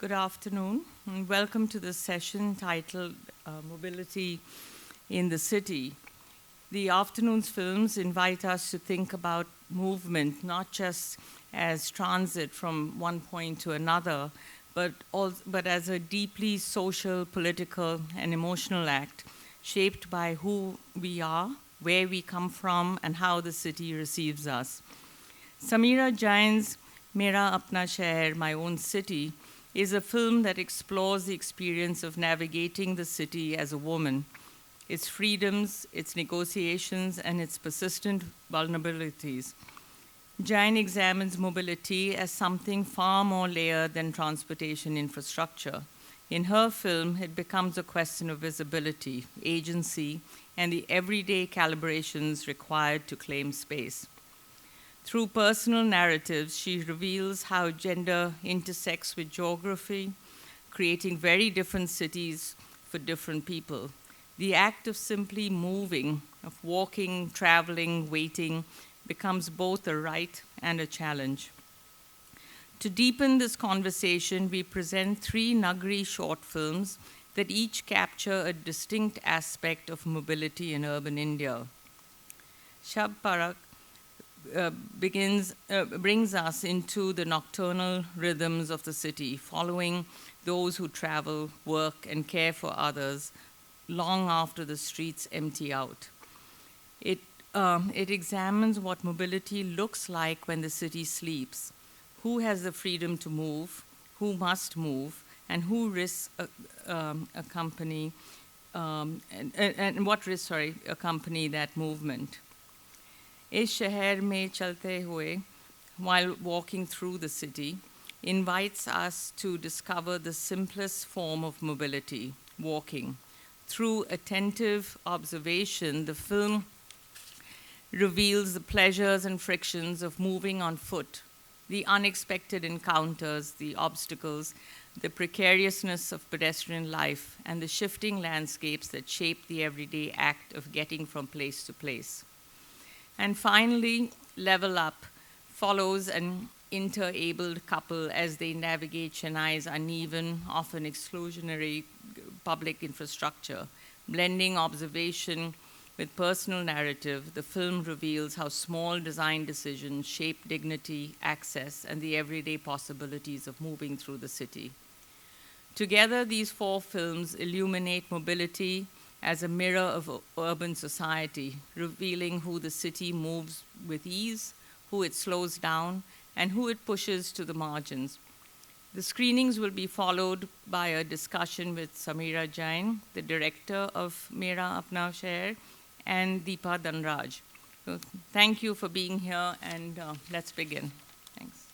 Good afternoon, and welcome to this session titled Mobility in the City. The afternoon's films invite us to think about movement, not just as transit from one point to another, but as a deeply social, political, and emotional act shaped by who we are, where we come from, and how the city receives us. Samira Jain's Mera Apna Sheher, My Own City, is a film that explores the experience of navigating the city as a woman, its freedoms, its negotiations, and its persistent vulnerabilities. Jain examines mobility as something far more layered than transportation infrastructure. In her film, it becomes a question of visibility, agency, and the everyday calibrations required to claim space. Through personal narratives, she reveals how gender intersects with geography, creating very different cities for different people. The act of simply moving, of walking, traveling, waiting, becomes both a right and a challenge. To deepen this conversation, we present 3 Nagri short films that each capture a distinct aspect of mobility in urban India. Shab Parak brings us into the nocturnal rhythms of the city, following those who travel, work, and care for others long after the streets empty out. It examines what mobility looks like when the city sleeps, who has the freedom to move, who must move, and who risks accompany that movement. इस शहर में चलते हुए, while walking through the city, invites us to discover the simplest form of mobility, walking. Through attentive observation, the film reveals the pleasures and frictions of moving on foot, the unexpected encounters, the obstacles, the precariousness of pedestrian life, and the shifting landscapes that shape the everyday act of getting from place to place. And finally, Level Up follows an inter-abled couple as they navigate Chennai's uneven, often exclusionary public infrastructure. Blending observation with personal narrative, the film reveals how small design decisions shape dignity, access, and the everyday possibilities of moving through the city. Together, these 4 films illuminate mobility as a mirror of urban society, revealing who the city moves with ease, who it slows down, and who it pushes to the margins. The screenings will be followed by a discussion with Samira Jain, the director of Mera Apna Sheher, and Deepa Dhanraj. So thank you for being here, and let's begin. Thanks.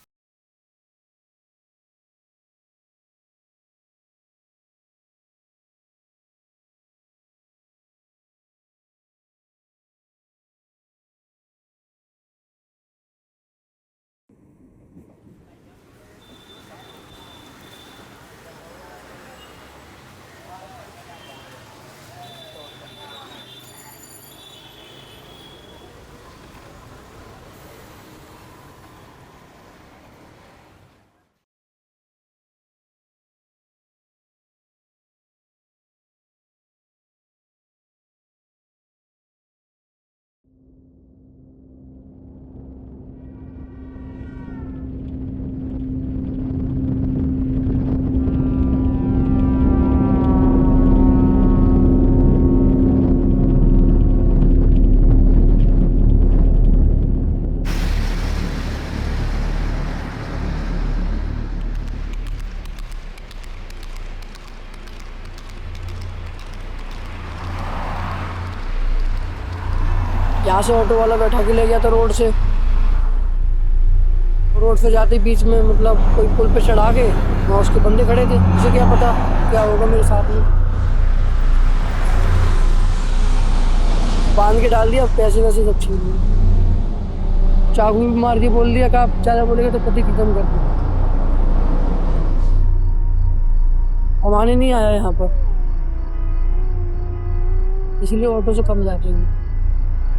यहाँ से auto वाला बैठा के ले गया था road से जाते बीच में मतलब कोई पुल पे चढ़ा के वहाँ उसके बंदे खड़े थे। मुझे क्या पता क्या होगा मेरे साथ में, बांध के डाल दिया, पैसे वैसे सब छीन लिए, चाकू भी मार दिया, बोल दिया कि आप ज़्यादा बोलेंगे तो पति खत्म कर दो। हमारे नहीं आया यहाँ पर, इसलिए ऑटो से कम जाते हैं,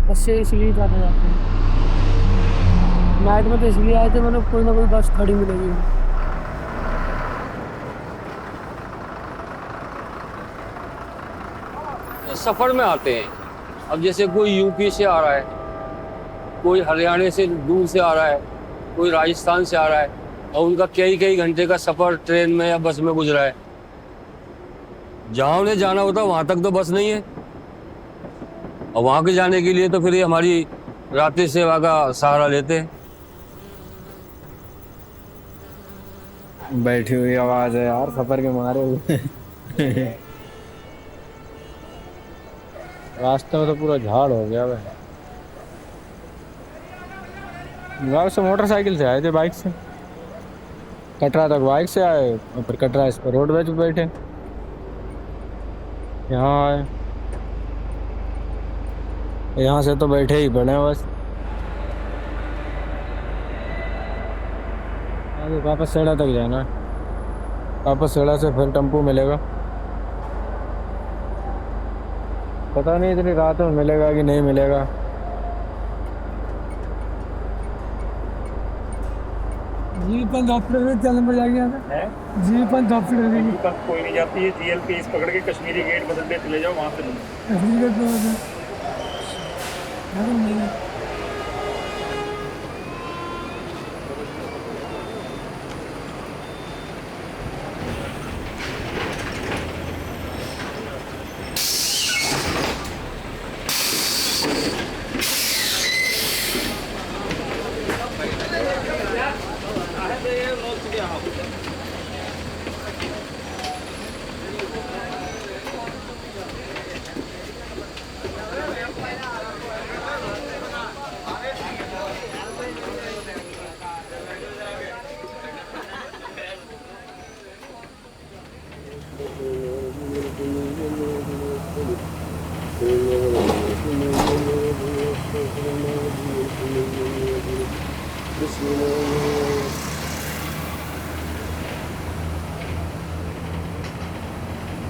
बस से इसलिए ज़्यादा जाते हैं। नाइट में तो इसलिए आए थे मतलब कोई ना कोई बस खड़ी मिलेगी। सफ़र में आते हैं। अब जैसे कोई यूपी से आ रहा है, कोई हरियाणा से दूर से आ रहा है, कोई राजस्थान से आ रहा है, और उनका कई घंटे का सफ़र ट्रेन में या बस में गुजरा है। जहाँ उन्हें जाना होता है वहाँ तक तो बस नहीं है, और वहाँ के जाने के लिए तो फिर ये हमारी रात्रि सेवा का सहारा लेते हैं। बैठी हुई आवाज है यार, सफर के मारे हुए। रास्ते में तो पूरा झाड़ हो गया भाई। गाँव से मोटरसाइकिल से आए थे, बाइक से। कटरा तक बाइक से आए और फिर कटरा इस पर रोडवेज पे बैठे, यहाँ आए। यहाँ से तो बैठे ही पड़े हैं बस। आगे वापस सेड़ा तक जाना है, वापस सेड़ा से फिर टेम्पो मिलेगा। पता नहीं इतनी रात में मिलेगा कि नहीं मिलेगा। जीपन डॉक्टर में चलने पर जाएगी है जीपन डॉक्टर में कोई नहीं जाती है। जीएलपी पकड़ के कश्मीरी गेट बदल के चले जाओ, वहाँ पे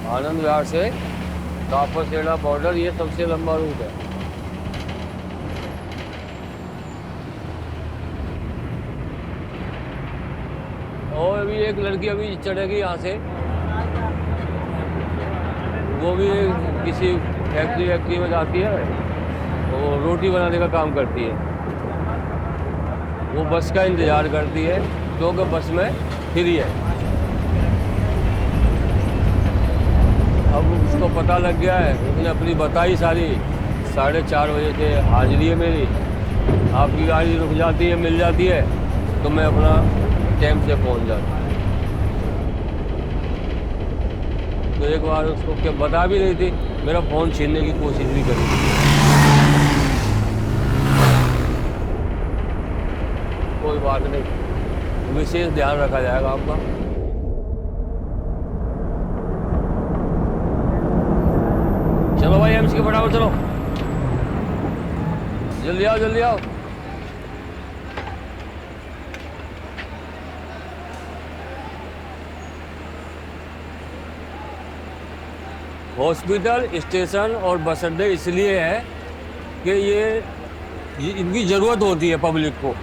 आनंद विहार से कापड़सेड़ा बॉर्डर ये सबसे लंबा रूट है। और अभी एक लड़की अभी चढ़ेगी यहाँ से, वो भी किसी फैक्ट्री में जाती है, वो रोटी बनाने का काम करती है। वो बस का इंतज़ार करती है क्योंकि बस में फ्री है। अब उसको पता लग गया है, उसने अपनी बताई सारी। 4:30 बजे से हाजिरी है मेरी, आपकी गाड़ी रुक जाती है, मिल जाती है तो मैं अपना टाइम से पहुंच जाता हूँ। तो एक बार उसको क्या बता भी रही थी, मेरा फ़ोन छीनने की कोशिश भी करी। कोई बात नहीं, विशेष ध्यान रखा जाएगा आपका। चलो भाई एम्स के फटाफट चलो, जल्दी आओ जल्दी आओ। हॉस्पिटल, स्टेशन और बस अड्डे इसलिए है कि ये इनकी ज़रूरत होती है पब्लिक को,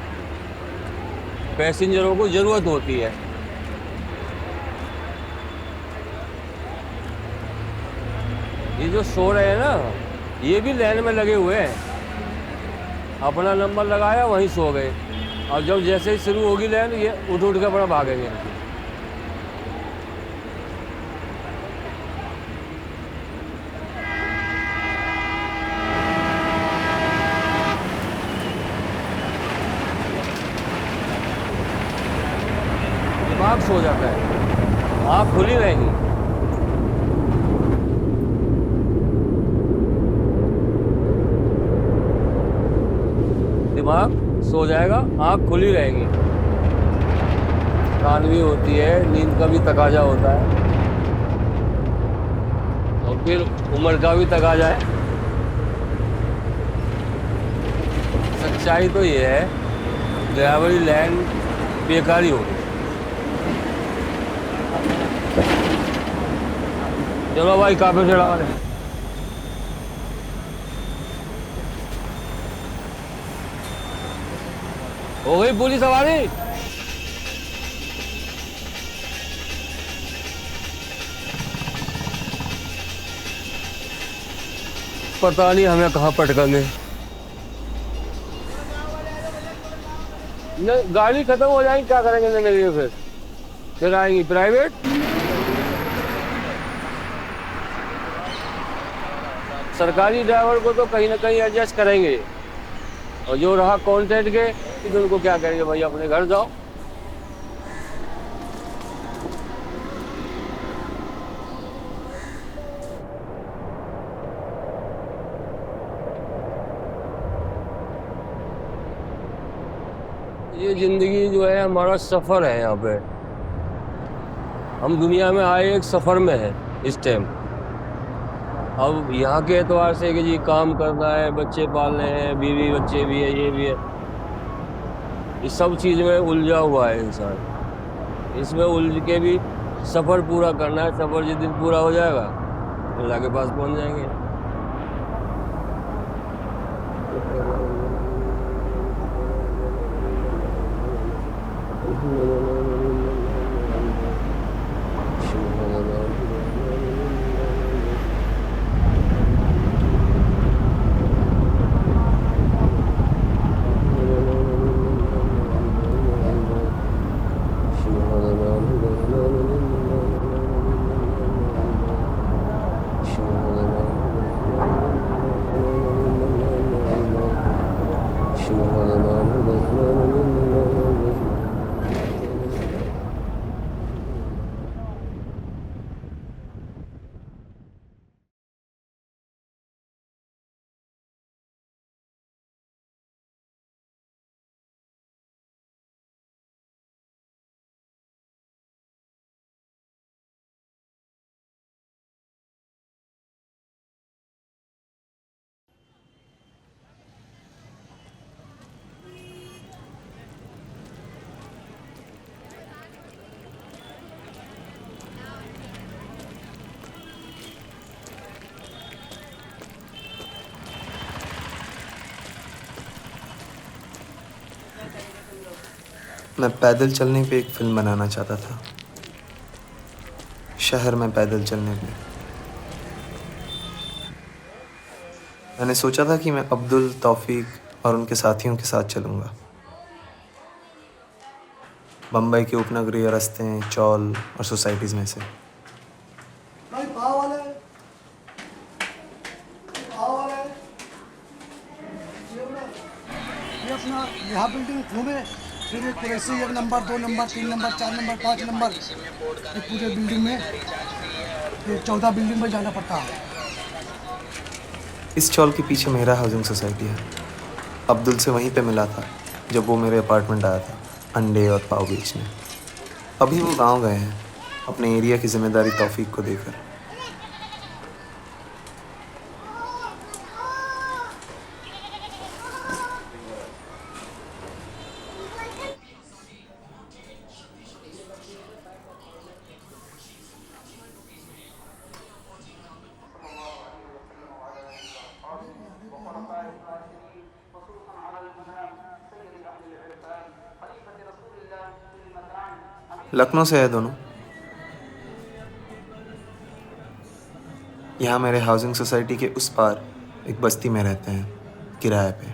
पैसेंजरों को ज़रूरत होती है। ये जो सो रहे हैं ना, ये भी लाइन में लगे हुए हैं, अपना नंबर लगाया वहीं सो गए, और जब जैसे ही शुरू होगी लाइन ये उठ के अपना भागेंगे। दिमाग सो जाता है, आँख खुली रहेगी। दिमाग सो जाएगा, आँख खुली रहेगी। थकान भी होती है, नींद का भी तकाजा होता है, और फिर उम्र का भी तकाजा है। सच्चाई तो ये है, ड्राइवरी लाइन बेकारी होगी। चलो भाई कापड़सेड़ा वाले। हो गई पूरी सवारी? पता नहीं हमें कहाँ पटकेंगे। गाड़ी खत्म हो जाएगी, क्या करेंगे जिंदगी में? फिर आएंगी प्राइवेट। सरकारी ड्राइवर को तो कहीं ना कहीं एडजस्ट करेंगे, और जो रहा कॉन्ट्रैक्ट के, तो उनको क्या करेंगे, भाई अपने घर जाओ। ये जिंदगी जो है हमारा सफर है। यहाँ पे हम दुनिया में आए एक सफर में है इस टाइम। अब यहाँ के एतबार से कि जी काम करना है, बच्चे पालने हैं, बीवी बच्चे भी है, ये भी है, इस सब चीज़ में उलझा हुआ है इंसान। इसमें उलझ के भी सफ़र पूरा करना है। सफ़र जिस दिन पूरा हो जाएगा अल्लाह के पास पहुँच जाएंगे। मैं पैदल चलने पे एक फिल्म बनाना चाहता था, शहर में पैदल चलने पे। मैंने सोचा था कि मैं अब्दुल, तौफीक और उनके साथियों के साथ चलूँगा। बम्बई के उपनगरीय रास्ते, चौल और सोसाइटीज़ में से। ये अपना यहाँ बिल्डिंग घूमे, फिर एक ऐसे 1 number, 2 number, 3 number, 4 number, 5 number, एक पूरे बिल्डिंग में, फिर 14 बिल्डिंग में जाना पड़ता है। इस चौल के पीछे मेरा हाउसिंग सोसाइटी है। अब्दुल से वहीं पे मिला था जब वो मेरे अपार्टमेंट आया था अंडे और पाव बेचने। अभी वो गांव गए हैं अपने एरिया की जिम्मेदारी तौफीक को देकर। लखनऊ से है दोनों। यहाँ मेरे हाउसिंग सोसाइटी के उस पार एक बस्ती में रहते हैं किराए पे।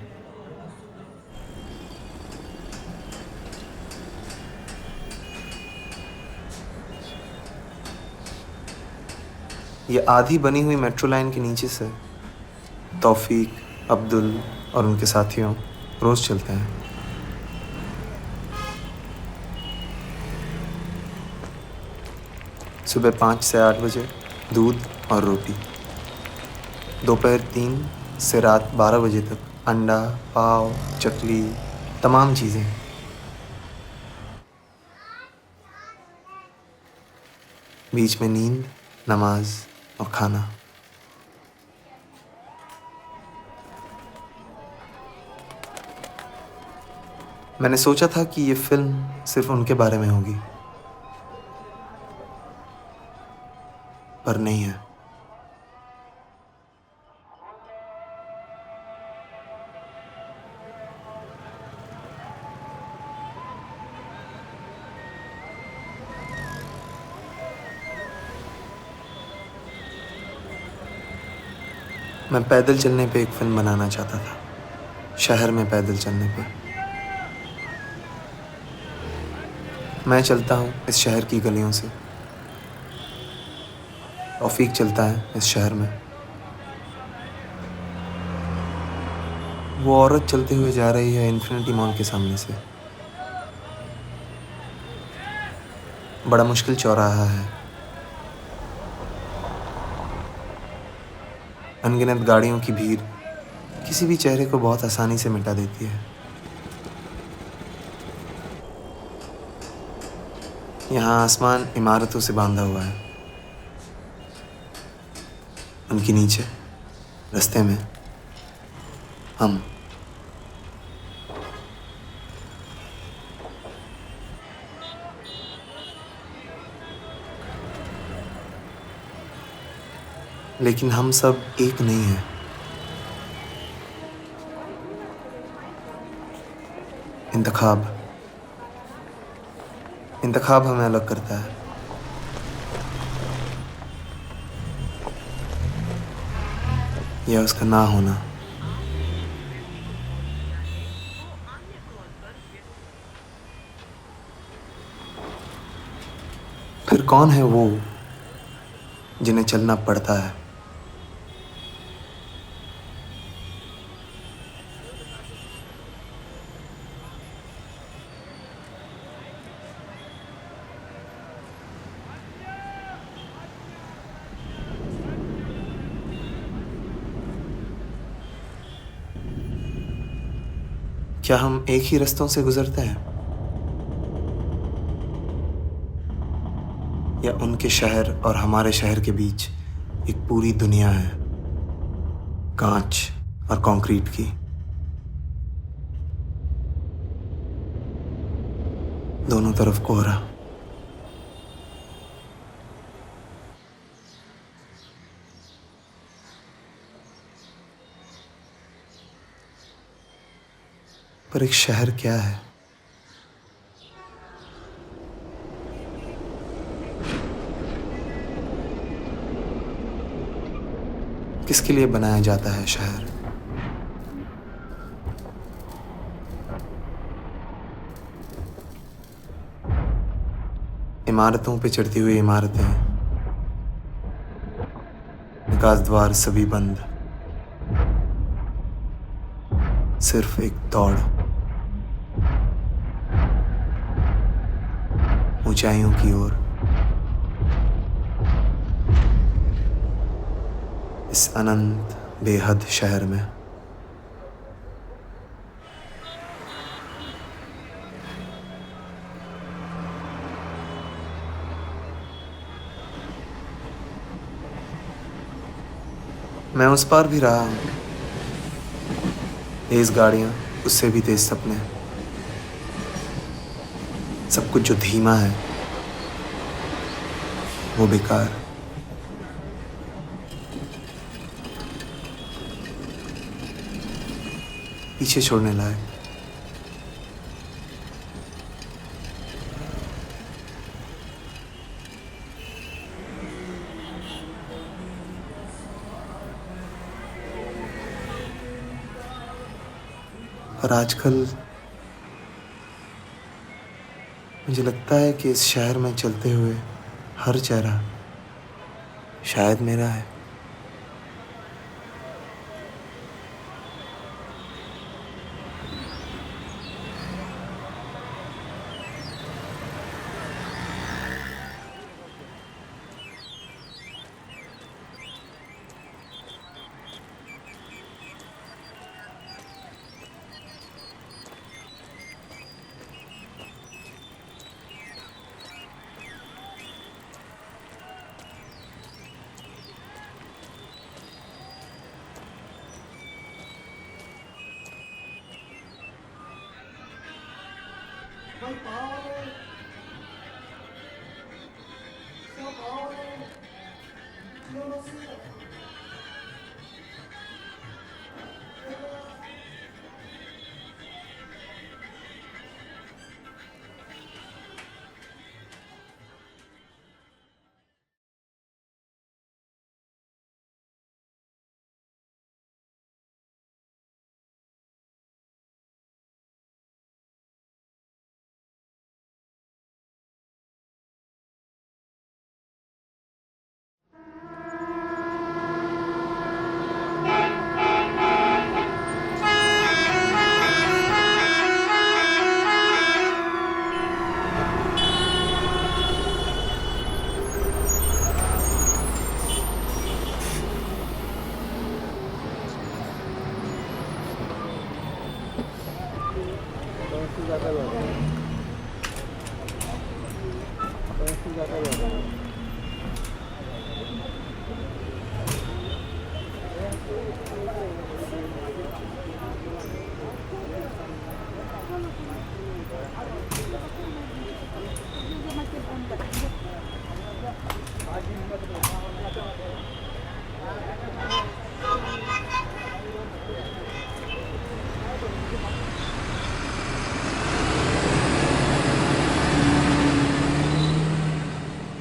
ये आधी बनी हुई मेट्रो लाइन के नीचे से तौफीक, अब्दुल और उनके साथियों रोज़ चलते हैं। सुबह 5 से 8 बजे दूध और रोटी, दोपहर 3 से रात 12 बजे तक अंडा, पाव, चकली, तमाम चीज़ें। बीच में नींद, नमाज और खाना। मैंने सोचा था कि ये फिल्म सिर्फ उनके बारे में होगी, पर नहीं है। मैं पैदल चलने पे एक फिल्म बनाना चाहता था, शहर में पैदल चलने पे। मैं चलता हूँ इस शहर की गलियों से, तौफीक चलता है इस शहर में। वो औरत चलते हुए जा रही है इन्फिनिटी मॉल के सामने से। बड़ा मुश्किल चौराहा है, अनगिनत गाड़ियों की भीड़ किसी भी चेहरे को बहुत आसानी से मिटा देती है। यहाँ आसमान इमारतों से बांधा हुआ है, उनके नीचे रास्ते में हम। लेकिन हम सब एक नहीं हैं। इंतखाब इंतखाब हमें अलग करता है। यह उसका ना होना। फिर कौन है वो जिन्हें चलना पड़ता है? क्या हम एक ही रास्तों से गुजरते हैं, या उनके शहर और हमारे शहर के बीच एक पूरी दुनिया है, कांच और कंक्रीट की? दोनों तरफ कोहरा। पर एक शहर क्या है? किसके लिए बनाया जाता है शहर? इमारतों पे चढ़ती हुई इमारतें, निकास द्वार सभी बंद, सिर्फ एक दौड़ ऊंचाइयों की ओर। इस अनंत बेहद शहर में मैं उस पार भी रहा हूं। तेज गाड़ियां, उससे भी तेज सपने। सब कुछ जो धीमा है वो बेकार। पीछे छोड़ने लायक। और आजकल मुझे लगता है कि इस शहर में चलते हुए हर चेहरा शायद मेरा है। भाई पाओ, सब आओ, दोनों से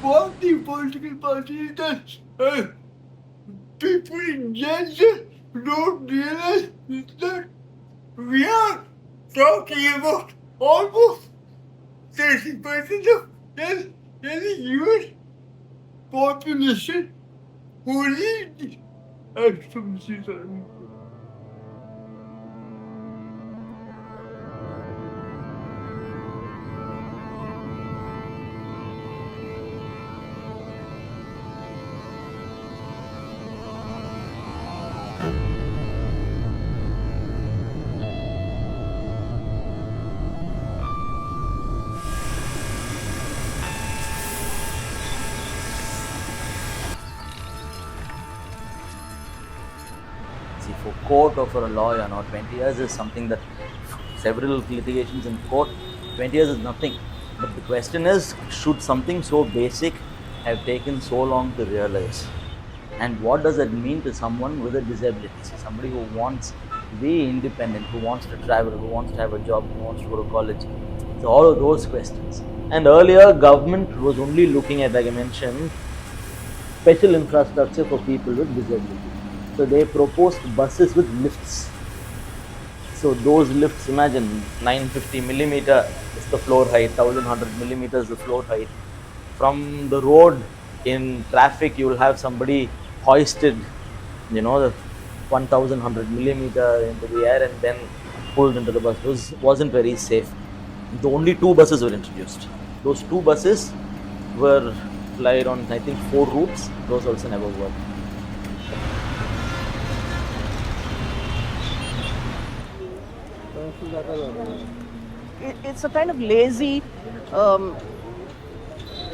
What the political parties that people in general don't realize is that we are talking about almost 30% of the US population who need extremity. See, for court or for a lawyer, now 20 years is something that several litigations in court, 20 years is nothing. But the question is, should something so basic have taken so long to realize? And what does that mean to someone with a disability? See, somebody who wants to be independent, who wants to travel, who wants to have a job, who wants to go to college. So all of those questions. And earlier, government was only looking at, like I mentioned, special infrastructure for people with disability. So they proposed buses with lifts. So those lifts, imagine 950 millimeter is the floor height, 1100 millimeters the floor height. From the road in traffic, you will have somebody hoisted, the 1100 millimeter into the air and then pulled into the bus. It wasn't very safe. The only 2 buses were introduced. Those 2 buses were applied on, I think, 4 routes. Those also never worked. It's a kind of lazy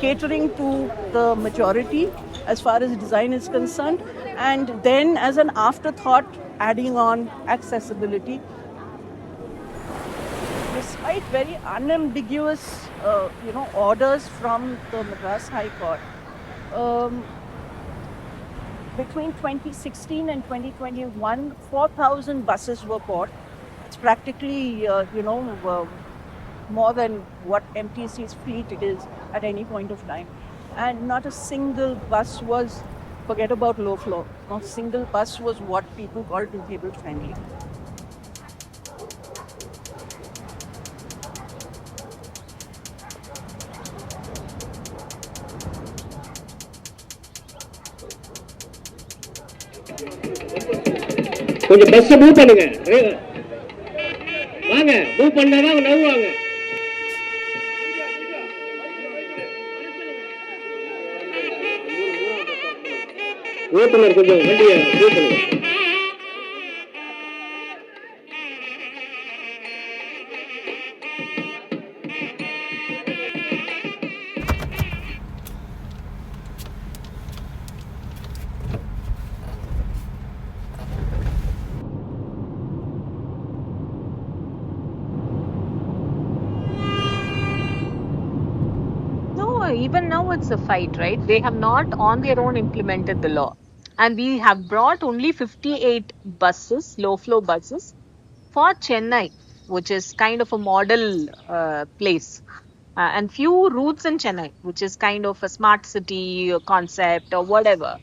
catering to the majority as far as design is concerned, and then as an afterthought adding on accessibility. Despite very unambiguous orders from the Madras High Court, between 2016 and 2021, 4,000 buses were bought. It's practically, more than what MTC's fleet it is at any point of time. And not a single bus was, forget about low floor, not a single bus was what people call disabled friendly. கொஞ்சம் bus move பண்ணுங்க, வாங்க, move பண்ணாதான் நவுவாங்க. ஓட்டுநர் கொஞ்சம் வண்டியை move பண்ணுங்க. Even now it's a fight, right? They have not on their own implemented the law, and we have brought only 58 buses, low flow buses for Chennai, which is kind of a model place, and few routes in Chennai, which is kind of a smart city concept or whatever.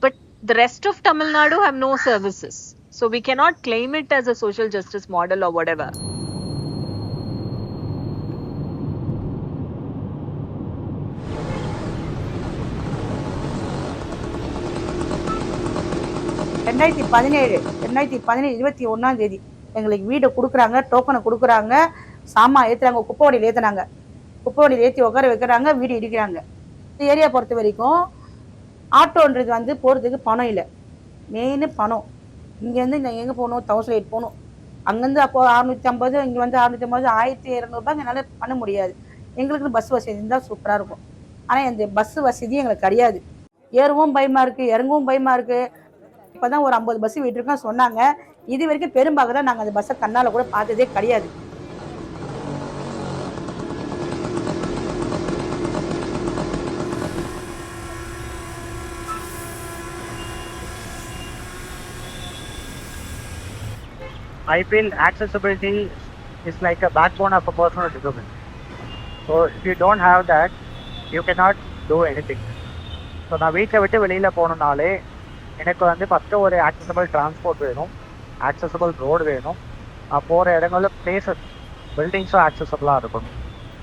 But the rest of Tamil Nadu have no services, so we cannot claim it as a social justice model or whatever. ரெண்டாயிரத்தி 21 எங்களுக்கு வீடு கொடுக்குறாங்க, டோக்கனை கொடுக்குறாங்க, சாமான் ஏற்றுறாங்க, குப்பை வண்டியில் ஏற்றுனாங்க, குப்பை வண்டியில் ஏற்றி உட்கார வைக்கிறாங்க, வீடு இடிக்கிறாங்க. இந்த ஏரியா பொறுத்த வரைக்கும் ஆட்டோன்றது வந்து போகிறதுக்கு பணம் இல்லை, மெயின் பணம். இங்கேருந்து நான் எங்கே போகணும், 1008 போகணும், அங்கேருந்து அப்போ 650, இங்கே வந்து 650, 1200 ரூபாய் என்னால் பண்ண முடியாது. எங்களுக்கு பஸ் வசதி இருந்தால் சூப்பராக இருக்கும். ஆனால் இந்த பஸ்ஸு வசதி எங்களுக்கு கிடையாது. ஏறவும் பயமாக இருக்குது, இறங்கவும் பயமாக இருக்குது. இப்போ தான் ஒரு 50 பஸ்ஸு விட்டுருக்கோம் சொன்னாங்க. இது வரைக்கும் பெரும்பாகல நாங்கள் அந்த பஸ்ஸை கண்ணால் கூட பார்த்ததே கிடையாது. I feel accessibility is like a backbone of a personal development. So if you don't have that, you cannot do anything. So நான் வீட்டை விட்டு வெளியில் போகணுன்னாலே எனக்கு வந்து ஃபஸ்ட்டு ஒரு ஆக்சசபிள் டிரான்ஸ்போர்ட் வேணும், ஆக்சசபிள் ரோடு வேணும், நான் போகிற இடங்களில் பிளேசஸ் பில்டிங்ஸும் ஆக்சசபிளாக இருக்கணும்.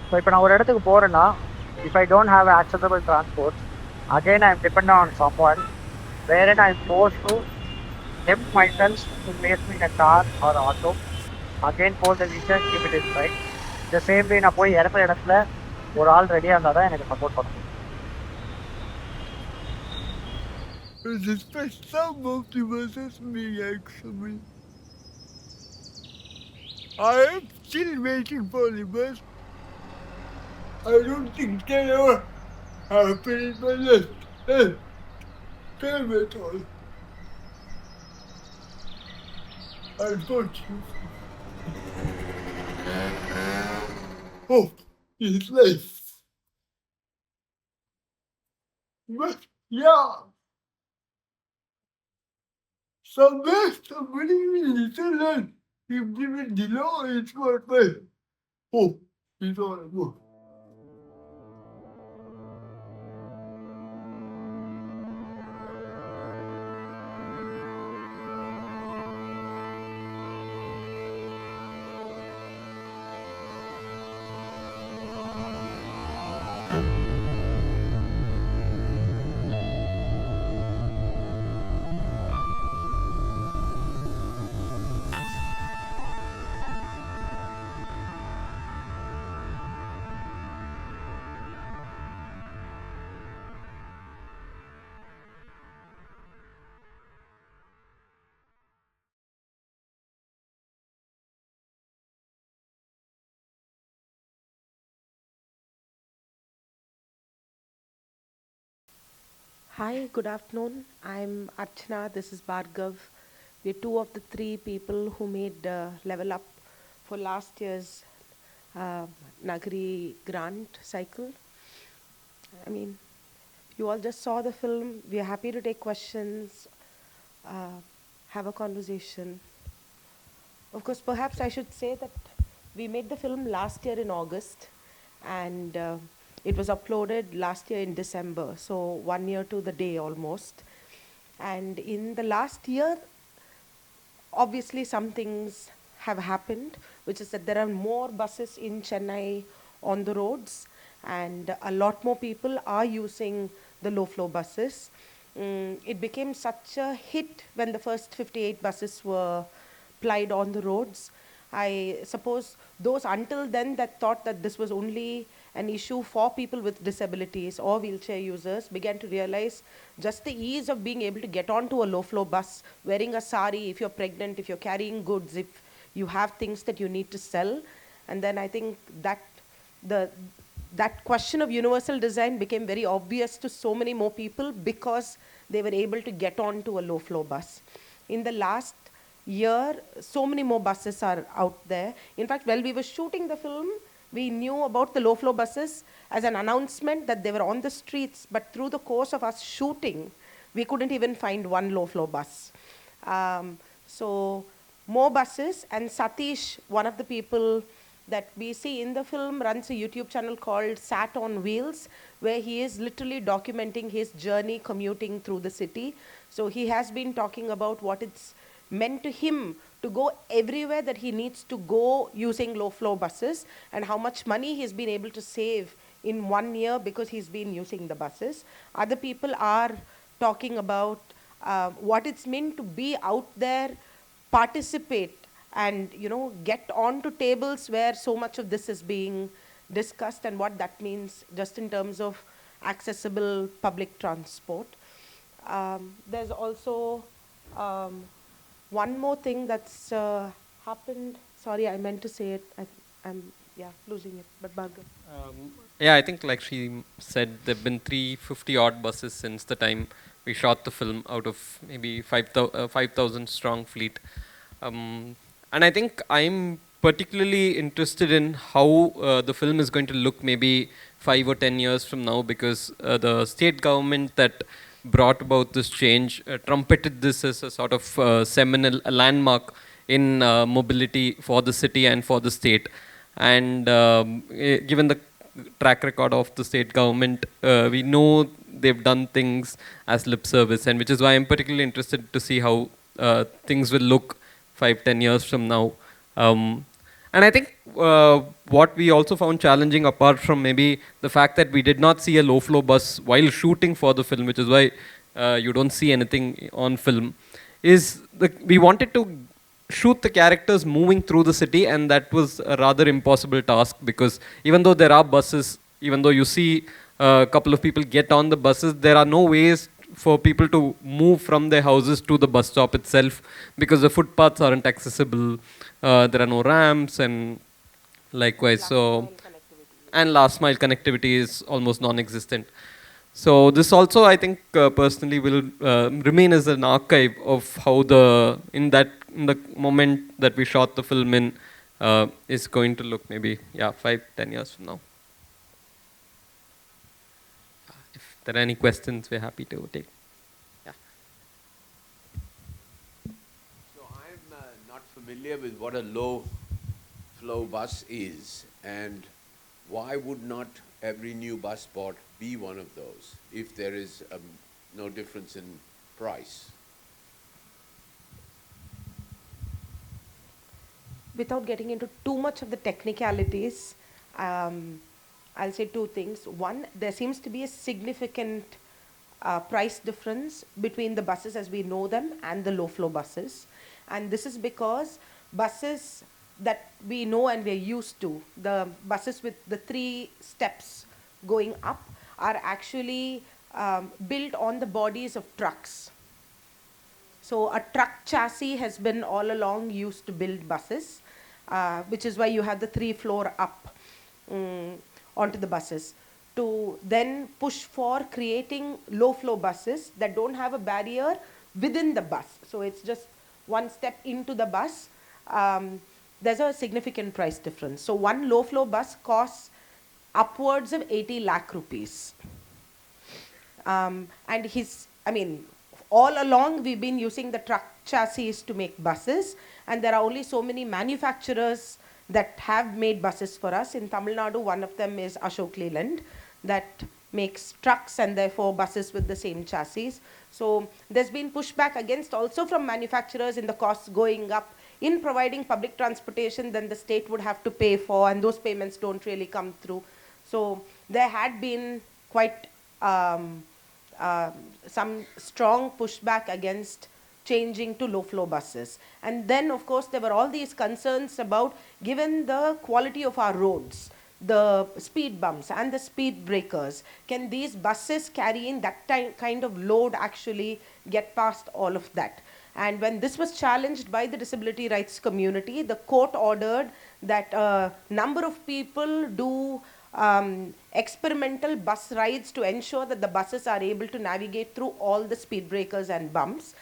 ஸோ இப்போ நான் ஒரு இடத்துக்கு போகிறேன்னா, if I don't have accessible transport, again I am depend on someone wherein I am forced to tempt myself to place me in a car or auto, again post the feature, keep it inside. The same way நான் போய் இறக்குற இடத்துல ஒரு ஆள் ரெடியாக இருந்தால் தான் எனக்கு சப்போர்ட் பண்ண முடியும். The special multiverses me actually. I am still waiting for the bus. I don't think that ever happen in my life. Time at all. Unfortunately. Hope is life. But yeah. Somewhere somebody will listen and implement the law. It's what my hope is all about. Hi, good afternoon. I'm Archana. This is Bhargav. We're two of the three people who made Level Up for last year's Nagari grant cycle. I mean, you all just saw the film. We're happy to take questions, have a conversation. Of course, perhaps I should say that we made the film last year in August, and it was uploaded last year in December, so 1 year to the day almost. And in the last year, obviously some things have happened, which is that there are more buses in Chennai on the roads, and a lot more people are using the low-floor buses. It became such a hit when the first 58 buses were plied on the roads. I suppose those until then that thought that this was only an issue for people with disabilities or wheelchair users began to realize just the ease of being able to get onto a low-floor bus, wearing a sari if you're pregnant, if you're carrying goods, if you have things that you need to sell. And then I think that that question of universal design became very obvious to so many more people because they were able to get onto a low-floor bus. In the last year, so many more buses are out there. In fact, while we were shooting the film, we knew about the low-floor buses as an announcement that they were on the streets, but through the course of us shooting, we couldn't even find one low-floor bus. So more buses, and Satish, one of the people that we see in the film, runs a YouTube channel called Sat on Wheels, where he is literally documenting his journey commuting through the city. So he has been talking about what it's meant to him to go everywhere that he needs to go using low-floor buses, and how much money he's been able to save in 1 year because he's been using the buses. Other people are talking about what it's meant to be out there, participate, and get onto tables where so much of this is being discussed, and what that means just in terms of accessible public transport. There's also one more thing that's happened. Sorry, I meant to say it. I'm yeah, losing it. But Bhargav. Yeah, I think like she said, there have been 350 odd buses since the time we shot the film out of maybe 5,000 strong fleet. And I think I'm particularly interested in how the film is going to look maybe 5 or 10 years from now, because the state government that brought about this change trumpeted this as a sort of seminal landmark in mobility for the city and for the state. And given the track record of the state government, we know they've done things as lip service, and which is why I'm particularly interested to see how things will look 5-10 years from now. And I think what we also found challenging, apart from maybe the fact that we did not see a low-flow bus while shooting for the film, which is why you don't see anything on film, is we wanted to shoot the characters moving through the city, and that was a rather impossible task, because even though there are buses, even though you see a couple of people get on the buses, there are no ways for people to move from their houses to the bus stop itself, because the footpaths aren't accessible, there are no ramps, and likewise, and last mile connectivity is almost non-existent. So this also, I think, personally will remain as an archive of how in the moment that we shot the film in is going to look maybe 5-10 years from now. If there are any questions, we're happy to take. Yeah. So I'm not familiar with what a low flow bus is, and why would not every new bus bought be one of those if there is no difference in price? Without getting into too much of the technicalities, I'll say two things. One, there seems to be a significant price difference between the buses as we know them and the low flow buses. And this is because buses that we know and we're used to, the buses with the 3 steps going up, are actually built on the bodies of trucks. So a truck chassis has been all along used to build buses, which is why you have the 3-floor up onto the buses. To then push for creating low flow buses that don't have a barrier within the bus. So it's just one step into the bus. There's a significant price difference. So one low flow bus costs upwards of 80 lakh rupees. And all along we've been using the truck chassis to make buses, and there are only so many manufacturers that have made buses for us. In Tamil Nadu, one of them is Ashok Leyland, that makes trucks and therefore buses with the same chassis. So there's been pushback against also from manufacturers in the costs going up in providing public transportation, then the state would have to pay for, and those payments don't really come through. So there had been quite some strong pushback against changing to low flow buses. And then of course there were all these concerns about, given the quality of our roads, the speed bumps and the speed breakers, can these buses carrying that kind of load actually get past all of that? And when this was challenged by the disability rights community, the court ordered that a number of people do experimental bus rides to ensure that the buses are able to navigate through all the speed breakers and bumps,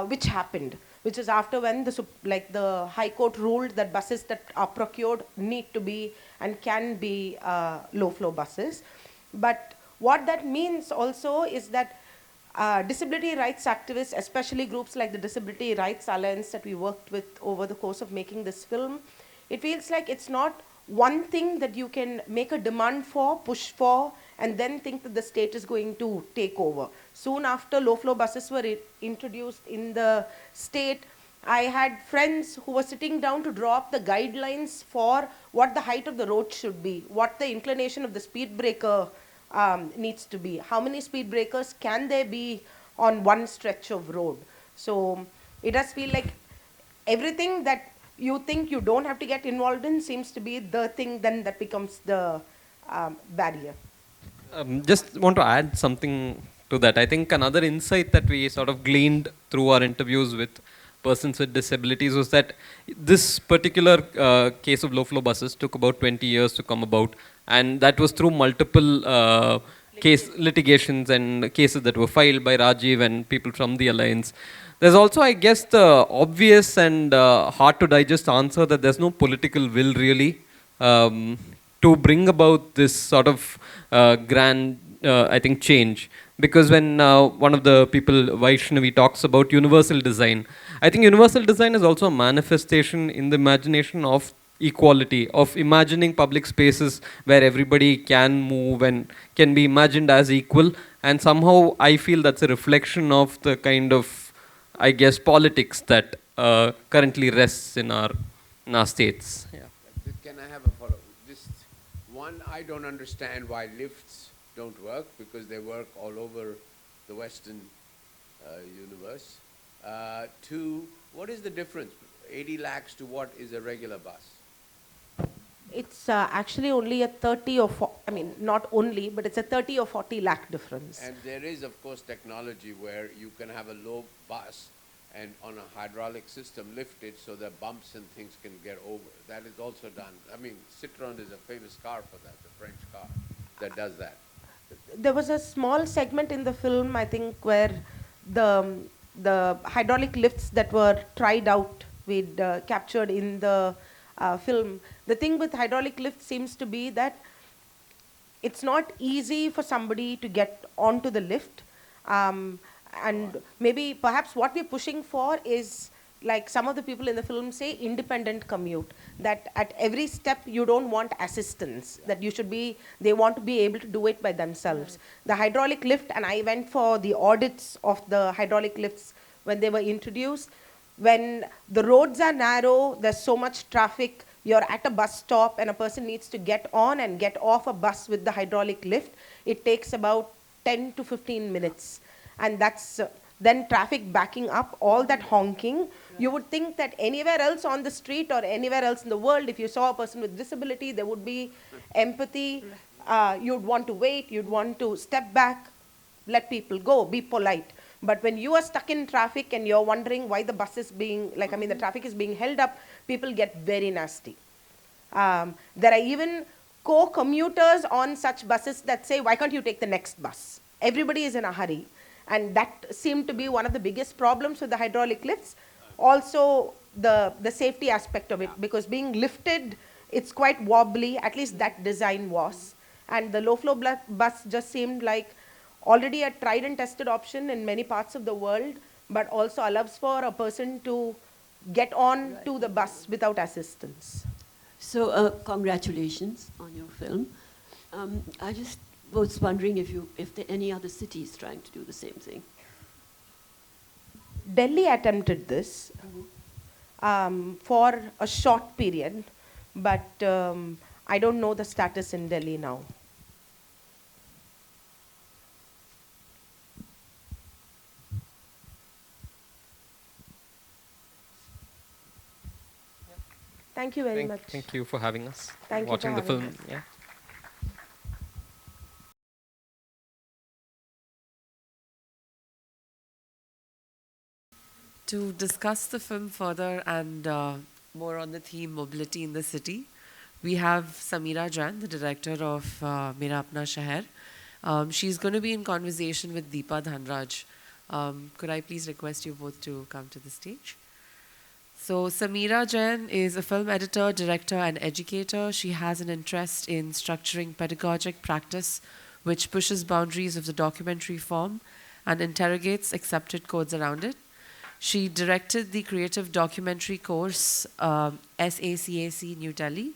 which happened, which is after when the High Court ruled that buses that are procured need to be and can be low flow buses. But what that means also is that disability rights activists, especially groups like the Disability Rights Alliance that we worked with over the course of making this film, it feels like it's not one thing that you can make a demand for, push for, and then think that the state is going to take over. Soon after low flow buses were introduced in the state, I had friends who were sitting down to draw up the guidelines for what the height of the road should be, what the inclination of the speed breaker needs to be, how many speed breakers can there be on one stretch of road. So it does feel like everything that you think you don't have to get involved in seems to be the thing then that becomes the barrier. Just want to add something to that. I think another insight that we sort of gleaned through our interviews with persons with disabilities was that this particular case of low flow buses took about 20 years to come about, and that was through multiple case litigations and cases that were filed by Rajiv and people from the alliance. There's also, I guess, the obvious and hard to digest answer that there's no political will really to bring about this sort of grand, I think, change. Because when one of the people, Vaishnavi, talks about universal design, I think universal design is also a manifestation in the imagination of equality, of imagining public spaces where everybody can move and can be imagined as equal. And somehow I feel that's a reflection of the kind of, I guess, politics that currently rests in our states. Yeah. Can I have a follow? Just one, I don't understand why lifts don't work, because they work all over the Western universe. Two, what is the difference? 80 lakhs to what is a regular bus? It's actually only a 30 or 40, I mean, not only, but it's a 30 or 40 lakh difference. And there is, of course, technology where you can have a low bus and on a hydraulic system lift it so that bumps and things can get over. That is also done. I mean, Citroën is a famous car for that, the French car that does that. There was a small segment in the film, I think, where the hydraulic lifts that were tried out with captured in the film. The thing with hydraulic lifts seems to be that it's not easy for somebody to get onto the lift, and maybe perhaps what we're pushing for is, like some of the people in the film say, independent commute, that at every step you don't want assistance, that you should be, they want to be able to do it by themselves. The hydraulic lift, and I went for the audits of the hydraulic lifts when they were introduced. When the roads are narrow, there's so much traffic, you're at a bus stop and a person needs to get on and get off a bus with the hydraulic lift, it takes about 10 to 15 minutes. And that's then traffic backing up, all that honking. You would think that anywhere else on the street or anywhere else in the world, if you saw a person with disability, there would be empathy. You'd want to wait, you'd want to step back, let people go, be polite. But when you are stuck in traffic and you're wondering why the bus is being, the traffic is being held up, people get very nasty. There are even co-commuters on such buses that say, why can't you take the next bus? Everybody is in a hurry. And that seemed to be one of the biggest problems with the hydraulic lifts. Also, the safety aspect of it, because being lifted, it's quite wobbly, at least that design was. And the low-flow bus just seemed like already a tried and tested option in many parts of the world, but also allows for a person to get on to the bus without assistance. So congratulations on your film. I just was wondering if there are any other cities trying to do the same thing. Delhi attempted this for a short period, but I don't know the status in Delhi now. Thank you very much. Thank you for having us. Thank you watching for the film. having us. Yeah. To discuss the film further and more on the theme mobility in the city, we have Sameera Jain, the director of Mera Apna Shahar. She's going to be in conversation with Deepa Dhanraj. Could I please request you both to come to the stage? So Sameera Jain is a film editor, director and educator. She has an interest in structuring pedagogic practice which pushes boundaries of the documentary form and interrogates accepted codes around it. She directed the creative documentary course SACAC New Delhi.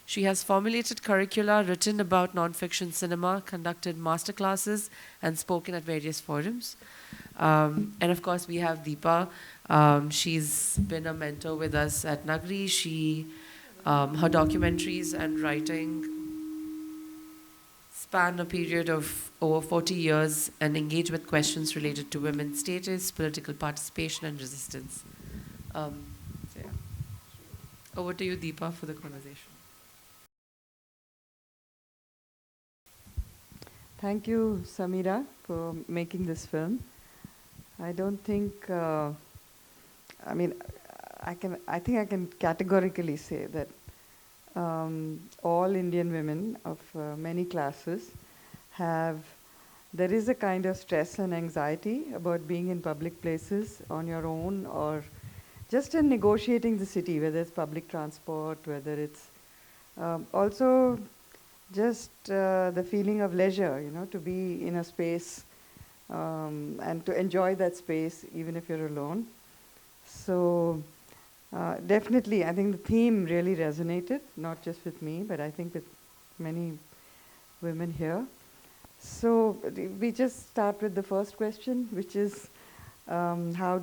She has formulated curricula written about non-fiction cinema, conducted masterclasses and spoken at various forums. And of course we have Deepa. She's been a mentor with us at Nagri. Her documentaries and writing span a period of over 40 years and engage with questions related to women's status, political participation and resistance. So yeah. Over to you, Deepa, for the conversation. Thank you, Sameera, for making this film. I don't think I mean, I think I can categorically say that all Indian women of many classes there is a kind of stress and anxiety about being in public places on your own, or just in negotiating the city, whether it's public transport, whether it's also just the feeling of leisure, to be in a space and to enjoy that space even if you're alone. So definitely, I think the theme really resonated, not just with me, but I think with many women here. So we just start with the first question, which is why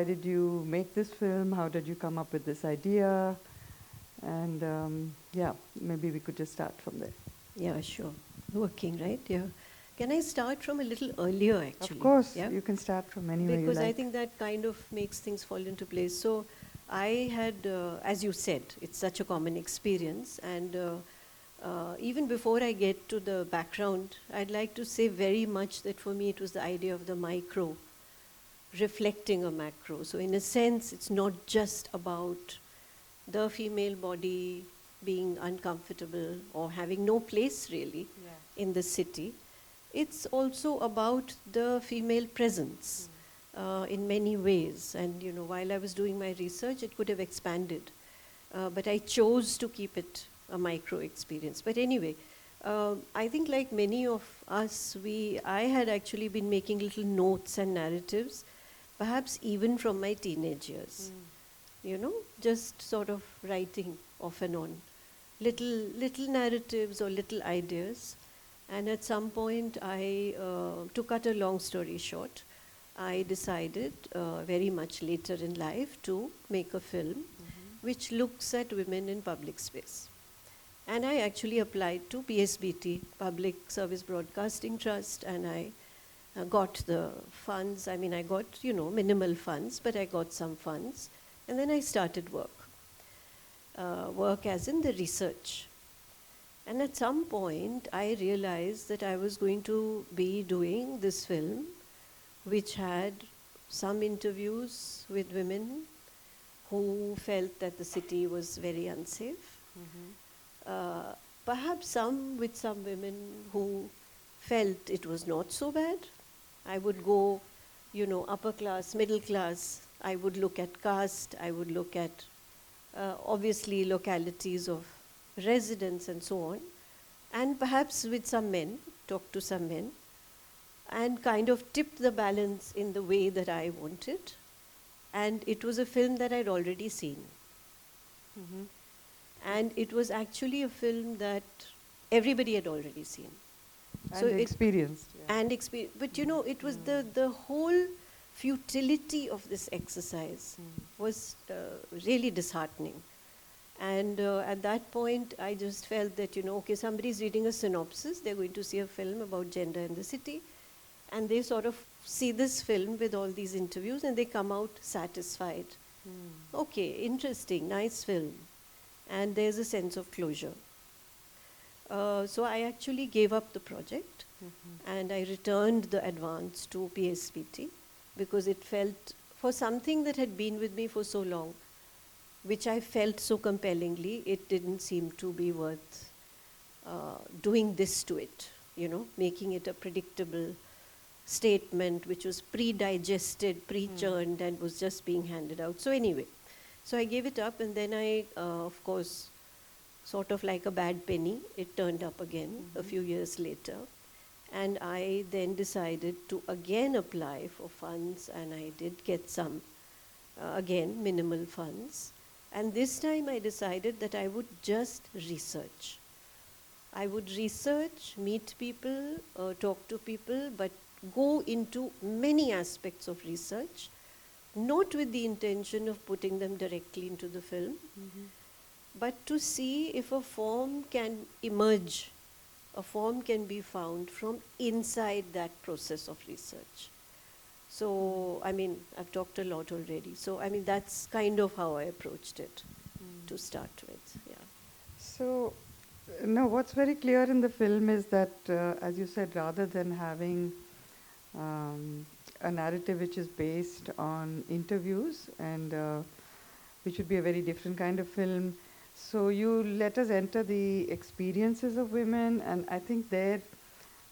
did you make this film? How did you come up with this idea? And yeah, maybe we could just start from there. Yeah, sure. Working, right? Yeah. Can I start from a little earlier, actually? Of course, yeah? you can start from anywhere you like. Because I think that kind of makes things fall into place. So I had, as you said, it's such a common experience. And even before I get to the background, I'd like to say very much that for me it was the idea of the micro reflecting a macro. So in a sense, it's not just about the female body being uncomfortable or having no place really in the city. It's also about the female presence in many ways. And while I was doing my research, it could have expanded. But I chose to keep it a micro experience. But anyway, I think like many of us, I had actually been making little notes and narratives, perhaps even from my teenage years. Just sort of writing off and on. Little narratives or little ideas. And at some point, to cut a long story short, I decided very much later in life to make a film which looks at women in public space. And I actually applied to PSBT, Public Service Broadcasting Trust, and I got the funds. I mean, I got, minimal funds, but I got some funds. And then I started work as in the research. And at some point, I realized that I was going to be doing this film, which had some interviews with women who felt that the city was very unsafe. Perhaps some with some women who felt it was not so bad. I would go, upper class, middle class. I would look at caste. I would look at, obviously, localities of residence and so on. And perhaps with some men, talk to some men, and kind of tip the balance in the way that I wanted. And it was a film that I'd already seen. And it was actually a film that everybody had already seen. And experienced. But it was the whole futility of this exercise was really disheartening. And at that point, I just felt that, okay, somebody's reading a synopsis, they're going to see a film about gender in the city, and they sort of see this film with all these interviews, and they come out satisfied. Okay, interesting, nice film. And there's a sense of closure. So I actually gave up the project, and I returned the advance to PSBT, because it felt, for something that had been with me for so long, which I felt so compellingly, it didn't seem to be worth doing this to it, making it a predictable statement which was pre-digested, pre-churned, and was just being handed out. So anyway, so I gave it up, and then I, of course, sort of like a bad penny, it turned up again a few years later. And I then decided to again apply for funds, and I did get some, again, minimal funds. And this time I decided that I would just research. I would research, meet people, talk to people, but go into many aspects of research, not with the intention of putting them directly into the film, but to see if a form can emerge, a form can be found from inside that process of research. So, I mean, I've talked a lot already. So, I mean, that's kind of how I approached it to start with, yeah. So, no, what's very clear in the film is that, as you said, rather than having a narrative which is based on interviews, and which would be a very different kind of film. So you let us enter the experiences of women, and I think there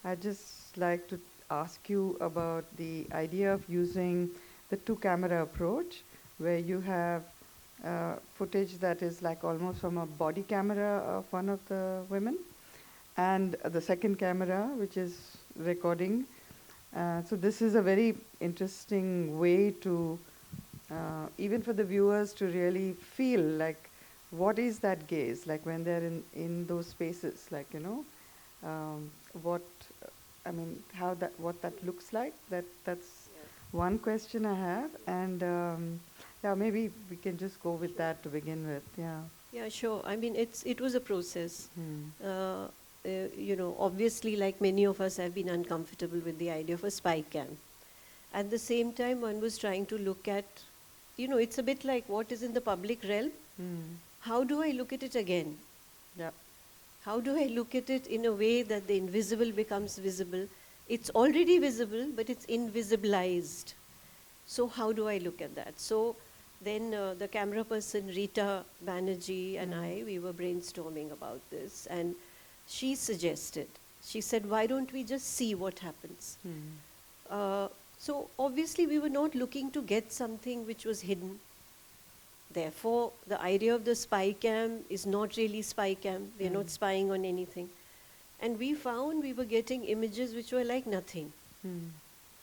I'd just like to ask you about the idea of using the two-camera approach, where you have footage that is like almost from a body camera of one of the women, and the second camera which is recording. So this is a very interesting way to, even for the viewers to really feel like, what is that gaze, like when they're in those spaces, like, you know, what, I mean, how that, what that looks like. That's one question I have, and yeah, maybe we can just go with that to begin with. Yeah. Yeah, sure. I mean, it was a process. You know, obviously, like many of us have been uncomfortable with the idea of a spy cam. At the same time, one was trying to look at, you know, it's a bit like what is in the public realm. How do I look at it again? Yeah. How do I look at it in a way that the invisible becomes visible? It's already visible, but it's invisibilized. So how do I look at that? So then the camera person, Rita Banerjee, and I, we were brainstorming about this, and she suggested, she said, why don't we just see what happens? So obviously we were not looking to get something which was hidden. Therefore, the idea of the spy cam is not really spy cam. We're not spying on anything. And we found we were getting images which were like nothing.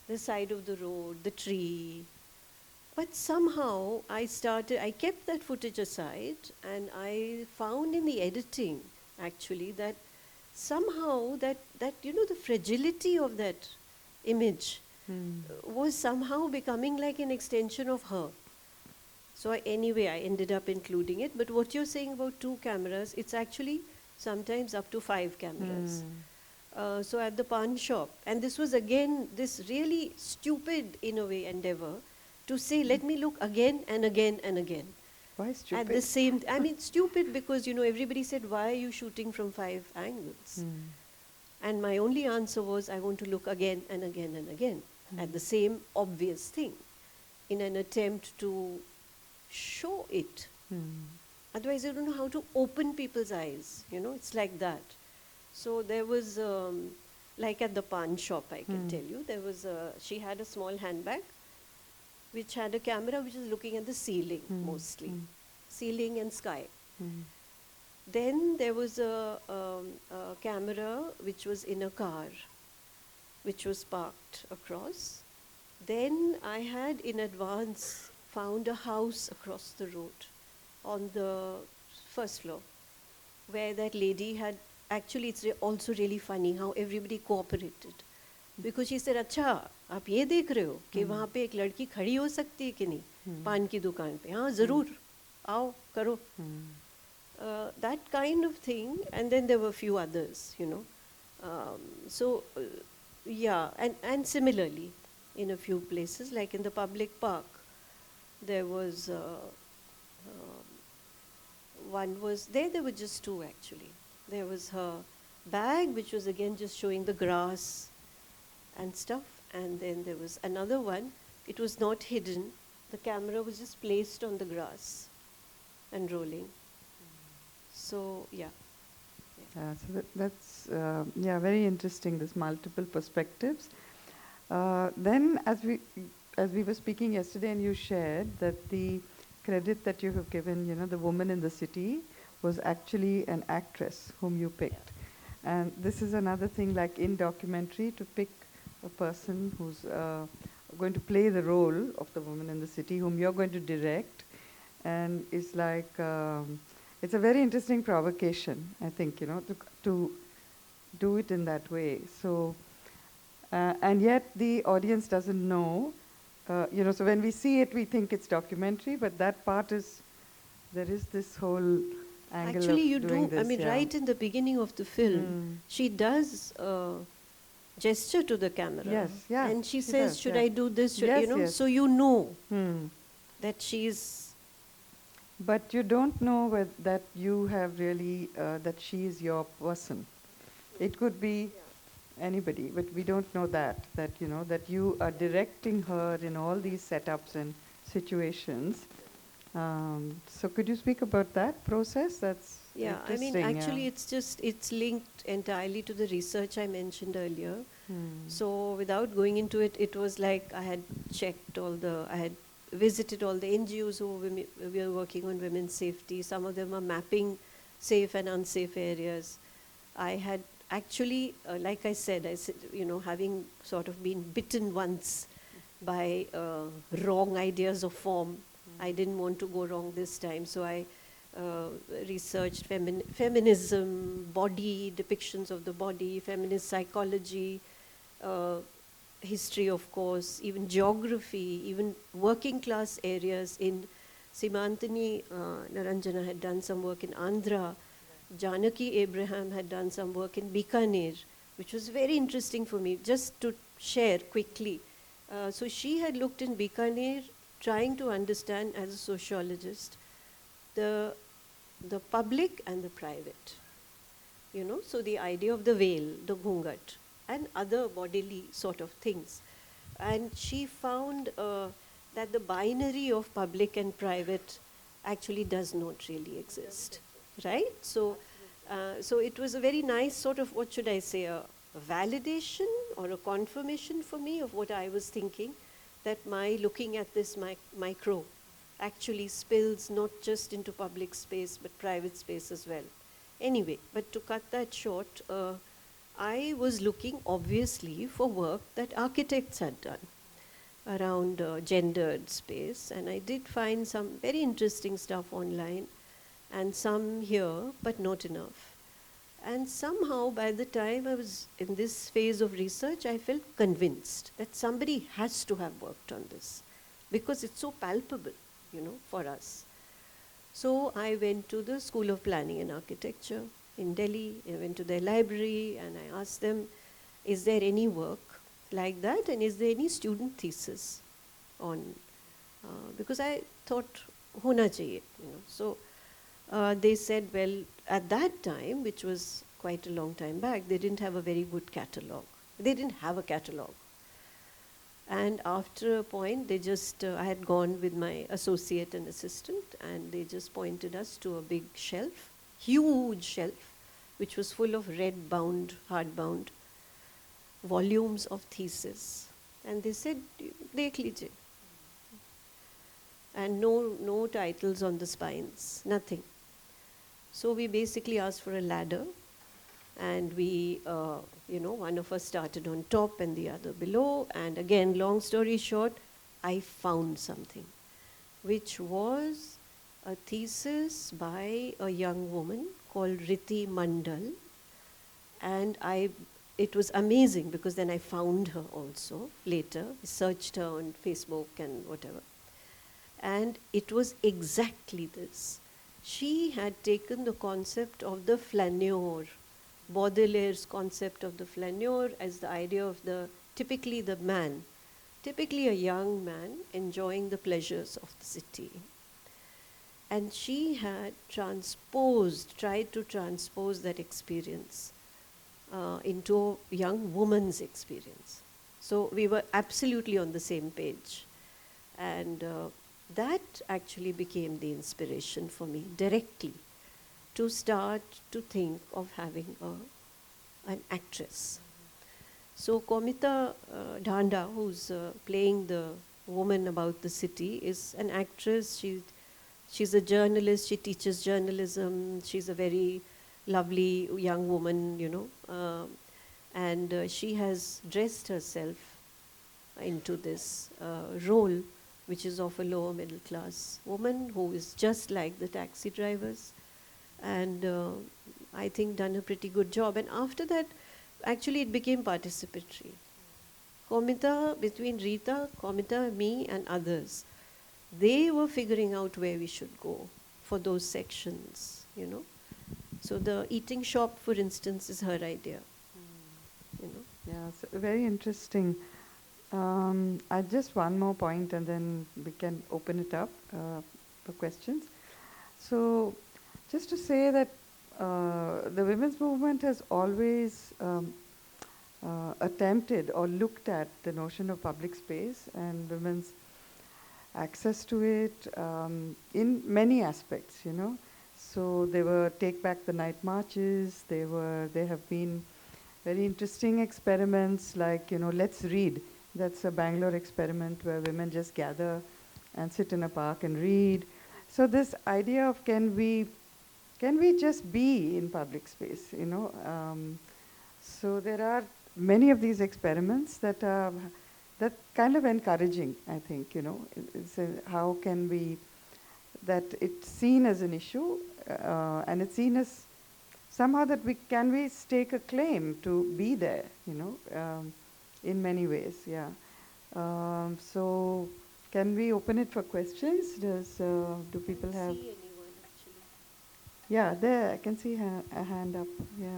The side of the road, the tree. But somehow I kept that footage aside, and I found in the editing, actually, that somehow that you know, the fragility of that image was somehow becoming like an extension of her. So anyway, I ended up including it. But what you're saying about 2 cameras, it's actually sometimes up to 5 cameras. So at the pawn shop, and this was again this really stupid, in a way, endeavor to say, let me look again and again and again. Why stupid? At the same, I mean, stupid because, you know, everybody said, why are you shooting from 5 angles? And my only answer was, I want to look again and again and again at the same obvious thing, in an attempt to show it. Otherwise, I don't know how to open people's eyes. You know, it's like that. So there was, like at the pawn shop, I can tell you, there was she had a small handbag which had a camera which was looking at the ceiling mostly, ceiling and sky. Then there was a camera which was in a car, which was parked across. Then I had in advance found a house across the road on the first floor, where that lady had, actually it's also really funny how everybody cooperated. Because she said, अच्छा आप ये देख रहे हो कि वहाँ पे एक लड़की खड़ी हो सकती है कि नहीं पान की दुकान पे, हाँ ज़रूर आओ करो. That kind of thing, and then there were a few others, you know. Yeah, and similarly, in a few places, like in the public park, there was one was there were just 2 actually. There was her bag, which was again just showing the grass and stuff, and then there was another one. It was not hidden. The camera was just placed on the grass and rolling. So yeah. So that's yeah, very interesting, this multiple perspectives. Then as we were speaking yesterday, and you shared that the credit that you have given, you know, the woman in the city was actually an actress whom you picked. And this is another thing, like in documentary, to pick a person who's going to play the role of the woman in the city, whom you're going to direct, and it's like it's a very interesting provocation, I think, you know, to do it in that way. So, and yet the audience doesn't know, you know, so when we see it, we think it's documentary, but that part is, there is this whole angle actually of you doing do, this. I mean, right in the beginning of the film, she does gesture to the camera. Yes, yeah. And she she says, does, should yeah. I do this? Should, Yes, you know, yes. so you know that she's... But you don't know that you have really, that she is your person. It could be anybody, but we don't know that that you are directing her in all these setups and situations. So could you speak about that process? That's Yeah, I mean, interesting, actually, it's linked entirely to the research I mentioned earlier. So without going into it, it was like I had I had visited all the NGOs who were working on women's safety. Some of them are mapping safe and unsafe areas. I had actually, like I said, having sort of been bitten once by wrong ideas of form, I didn't want to go wrong this time. So I researched feminism, body, depictions of the body, feminist psychology, history, of course, even geography, even working class areas. In Simantini, Naranjana had done some work in Andhra. Janaki Abraham had done some work in Bikaner, which was very interesting for me, just to share quickly. So she had looked in Bikaner, trying to understand as a sociologist the public and the private. So the idea of the veil, the ghungat, and other bodily sort of things. And she found that the binary of public and private actually does not really exist, right? So it was a very nice sort of, what should I say, a validation or a confirmation for me of what I was thinking, that my looking at this micro actually spills not just into public space but private space as well. Anyway, but to cut that short, I was looking obviously for work that architects had done around gendered space, and I did find some very interesting stuff online and some here, but not enough. And somehow by the time I was in this phase of research, I felt convinced that somebody has to have worked on this because it's so palpable, for us. So I went to the School of Planning and Architecture in Delhi. I went to their library and I asked them, is there any work like that, and is there any student thesis on, because I thought, hona chahiye, So they said, well, at that time, which was quite a long time back, they didn't have a very good catalogue. They didn't have a catalogue. And after a point, they just, I had gone with my associate and assistant, and they just pointed us to a big shelf, huge shelf, which was full of red-bound, hard-bound volumes of thesis. And they said, dekh lijiye. And no titles on the spines, nothing. So we basically asked for a ladder, and we, one of us started on top and the other below. And again, long story short, I found something, which was a thesis by a young woman called Riti Mandal. And it was amazing because then I found her also later, searched her on Facebook and whatever. And it was exactly this. She had taken the concept of the flaneur, Baudelaire's concept of the flaneur as the idea of typically the man, typically a young man enjoying the pleasures of the city. And she had tried to transpose that experience into a young woman's experience. So we were absolutely on the same page. And that actually became the inspiration for me directly to start to think of having an actress. So Komita Dhanda, who's playing the woman about the city, is an actress. She's a journalist. She teaches journalism. She's a very lovely young woman, and she has dressed herself into this role, which is of a lower middle class woman who is just like the taxi drivers, and I think done a pretty good job. And after that, actually it became participatory. Komita, between Rita, Komita, me and others, they were figuring out where we should go for those sections, So the eating shop, for instance, is her idea. Yeah, so very interesting. I just one more point and then we can open it up for questions. So just to say that the women's movement has always attempted or looked at the notion of public space and women's access to it in many aspects, you know. So there were Take Back the Night marches, there have been very interesting experiments like, you know, Let's Read. That's a Bangalore experiment where women just gather and sit in a park and read. So this idea of can we just be in public space, you know. So there are many of these experiments that are kind of encouraging, I think, you know. It's how can we, that it's seen as an issue and it's seen as somehow that we stake a claim to be there, you know, in many ways, yeah. So can we open it for questions? Do people have? Yeah, there, I can see a hand up, yeah.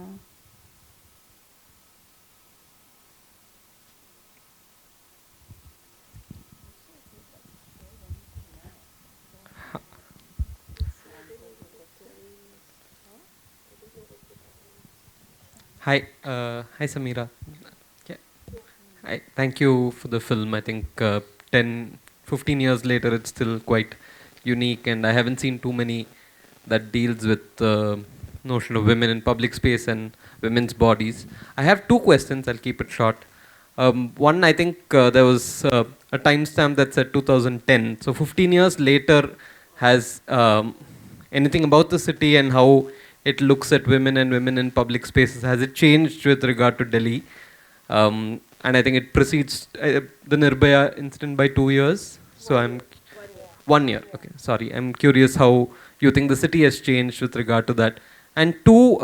Hi, hi Samira. Yeah. Thank you for the film. I think 10, 15 years later, it's still quite unique, and I haven't seen too many that deals with the notion of women in public space and women's bodies. I have two questions. I'll keep it short. One, I think there was a timestamp that said 2010. So 15 years later, has anything about the city and how it looks at women and women in public spaces, has it changed with regard to Delhi? And I think it precedes the Nirbhaya incident by 2 years. So I'm 1 year. Okay, sorry. I'm curious how you think the city has changed with regard to that. And two,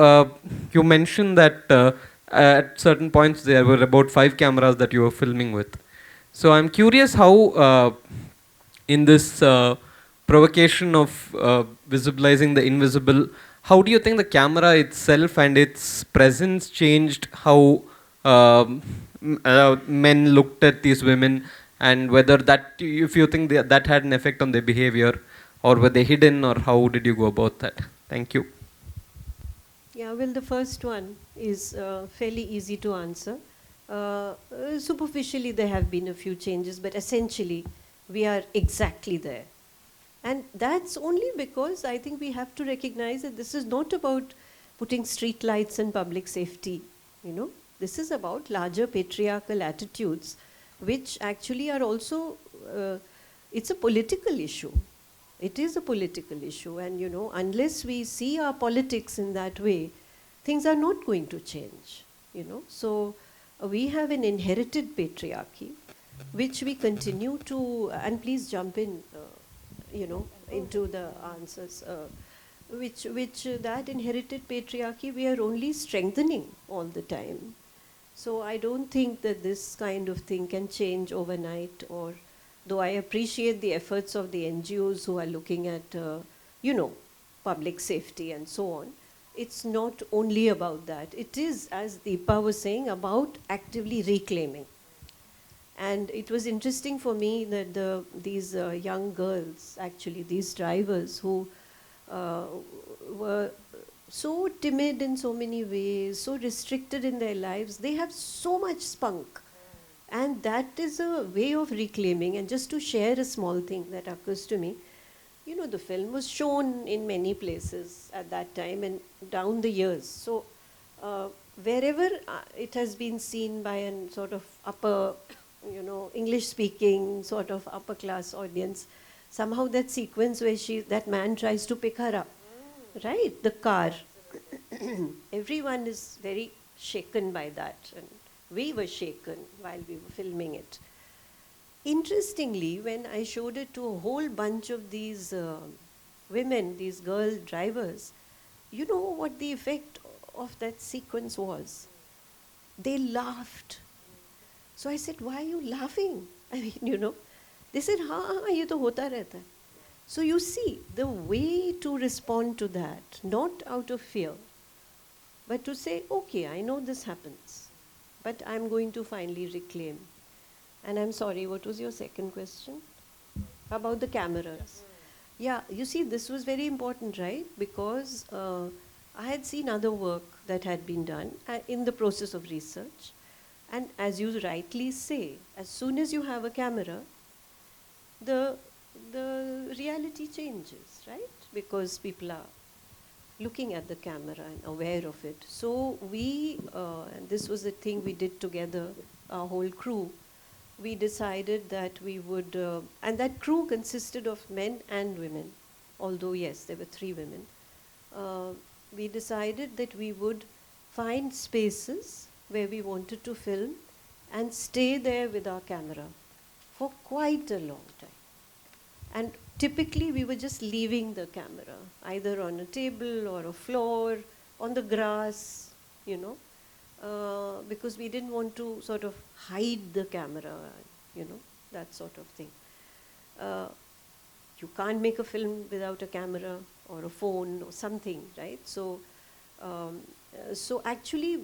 you mentioned that at certain points there were about 5 cameras that you were filming with. So I'm curious how in this provocation of visibilizing the invisible, how do you think the camera itself and its presence changed how men looked at these women, and whether that, if you think that had an effect on their behavior, or were they hidden, or how did you go about that? Thank you. Yeah, well, the first one is fairly easy to answer. Superficially, there have been a few changes, but essentially, we are exactly there. And that's only because I think we have to recognize that this is not about putting street lights and public safety, you know. This is about larger patriarchal attitudes, which actually are also, it's a political issue. It is a political issue, and you know, unless we see our politics in that way, things are not going to change, you know. So we have an inherited patriarchy, which we continue to, and please jump in, you know, into the answers, which that inherited patriarchy we are only strengthening all the time. So I don't think that this kind of thing can change overnight, or though I appreciate the efforts of the NGOs who are looking at, you know, public safety and so on, it's not only about that. It is, as Deepa was saying, about actively reclaiming. And it was interesting for me that these young girls, actually these drivers who were so timid in so many ways, so restricted in their lives, they have so much spunk. And that is a way of reclaiming. And just to share a small thing that occurs to me, you know, the film was shown in many places at that time and down the years. So wherever it has been seen by a sort of upper, you know, English-speaking sort of upper-class audience, somehow that sequence where that man tries to pick her up, right, the car, everyone is very shaken by that, and we were shaken while we were filming it. Interestingly, when I showed it to a whole bunch of these women, these girl drivers, you know what the effect of that sequence was? They laughed. So I said, why are you laughing? I mean, you know, they said, हाँ, ये तो होता रहता है. So you see, the way to respond to that, not out of fear, but to say, okay, I know this happens, but I'm going to finally reclaim. And I'm sorry, what was your second question? About the cameras. Yeah, you see, this was very important, right? Because I had seen other work that had been done in the process of research. And as you rightly say, as soon as you have a camera, the reality changes, right? Because people are looking at the camera and aware of it. So we, and this was the thing we did together, our whole crew, we decided that we would, and that crew consisted of men and women, although yes, there were 3 women. We decided that we would find spaces where we wanted to film and stay there with our camera for quite a long time. And typically we were just leaving the camera, either on a table or a floor, on the grass, you know, because we didn't want to sort of hide the camera, you know, that sort of thing. You can't make a film without a camera or a phone or something, right? So, so actually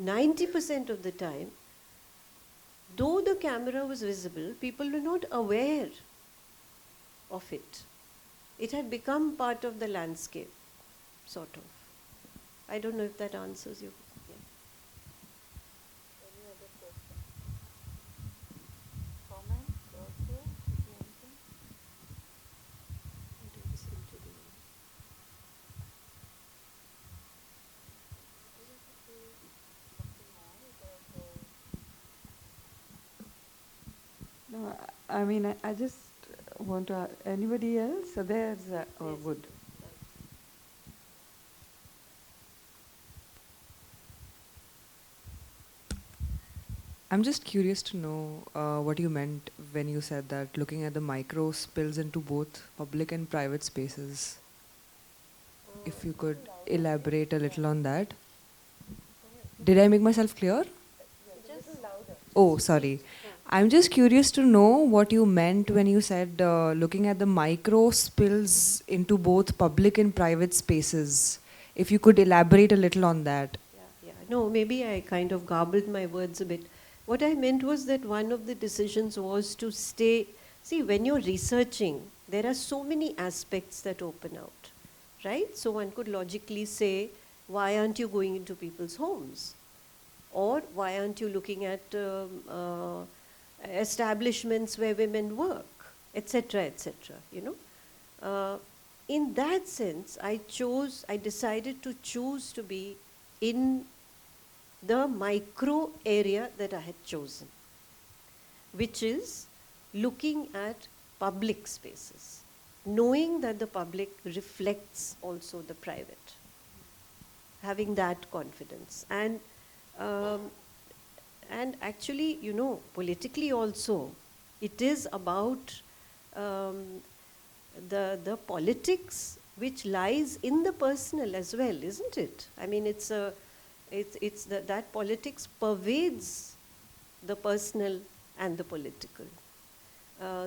90% of the time, though the camera was visible, people were not aware of it. It had become part of the landscape, sort of. I don't know if that answers you. Yeah. Any other question? Comments also? Anything? What do you listen to the No, I mean, I just want to. Anybody else? So there's oh, good. I'm just curious to know what you meant when you said that looking at the micro spills into both public and private spaces. If you could elaborate a little on that. Did I make myself clear? Oh, sorry. I'm just curious to know what you meant when you said looking at the micro spills into both public and private spaces. If you could elaborate a little on that. Yeah. No, maybe I kind of garbled my words a bit. What I meant was that one of the decisions was to stay. See, when you're researching, there are so many aspects that open out, right? So one could logically say, why aren't you going into people's homes? Or why aren't you looking at establishments where women work, etc., etc., you know? In that sense, I decided to choose to be in the micro area that I had chosen, which is looking at public spaces, knowing that the public reflects also the private, having that confidence. And actually, you know, politically also, it is about the politics which lies in the personal as well, isn't it? I mean, that politics pervades the personal and the political.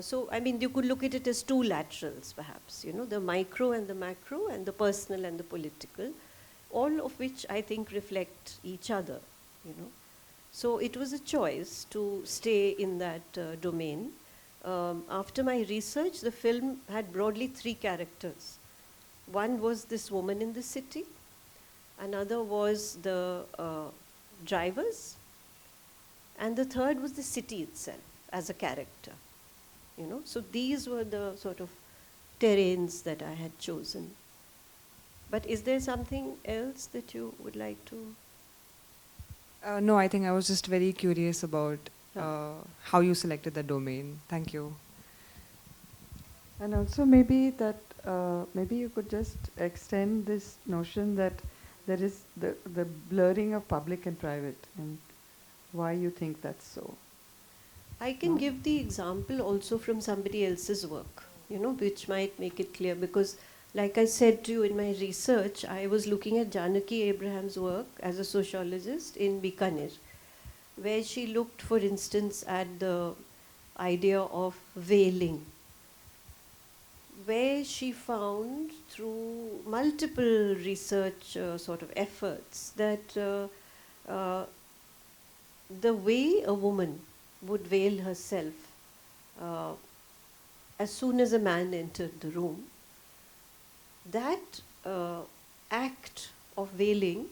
So, I mean, you could look at it as 2 laterals, perhaps, you know, the micro and the macro, and the personal and the political, all of which I think reflect each other, you know. So it was a choice to stay in that domain. After my research, the film had broadly 3 characters. One was this woman in the city, another was the drivers, and the third was the city itself as a character, you know. So these were the sort of terrains that I had chosen. But is there something else that you would like to? No, I think I was just very curious about how you selected the domain. Thank you. And also maybe that maybe you could just extend this notion that there is the blurring of public and private, and why you think that's so. I can give the example also from somebody else's work, you know, which might make it clear, because like I said to you in my research, I was looking at Janaki Abraham's work as a sociologist in Bikaner, where she looked, for instance, at the idea of veiling, where she found through multiple research sort of efforts that the way a woman would veil herself as soon as a man entered the room, that act of veiling